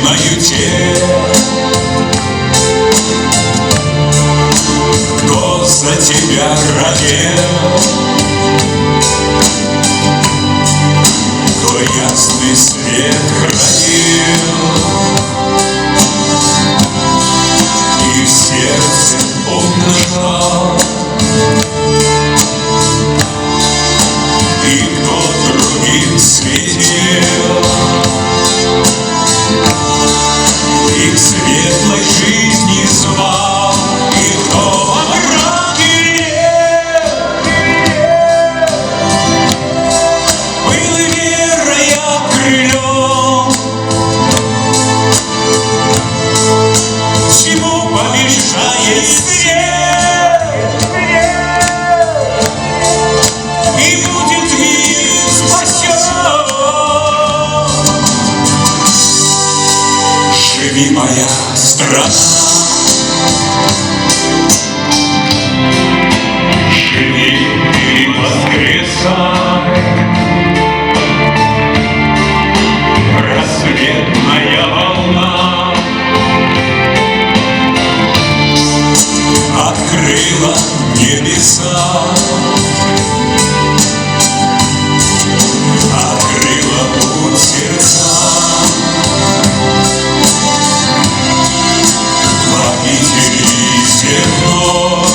каюте, кто за тебя родил, кто ясный свет хранил, и в сердце умножал, и кто другим светил, и к светлой жизни звал, и кто во мраке был верой окрылен, всему помешает свет, и будет мир спасен. Живи, моя страна, живи и воскресай, рассветная волна открыла небеса, открыла путь сердца. Обители земной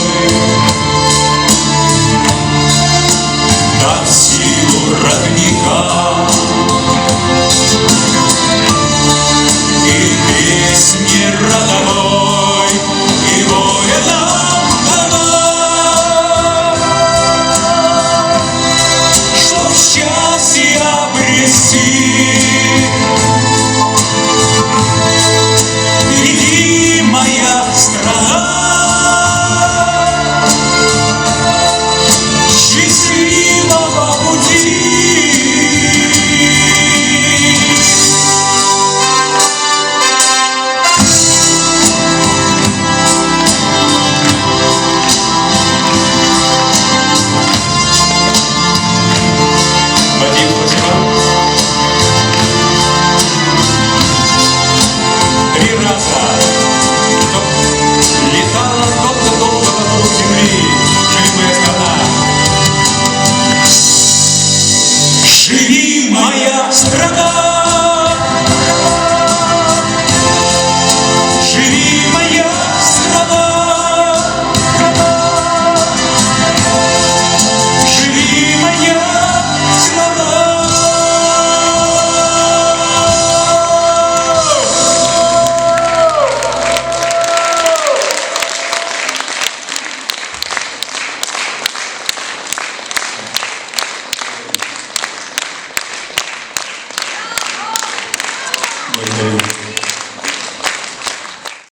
дав силу родника и песни родовой, и воля нам дана, чтоб счастье обрести. Иди, моя страна, счастливого пути. Вадим, спасибо. 3 раза летала долго-долго вокруг земли, живи, моя страна. Живи, моя страна. Живи, моя страна. Живи, моя страна. Благодарю.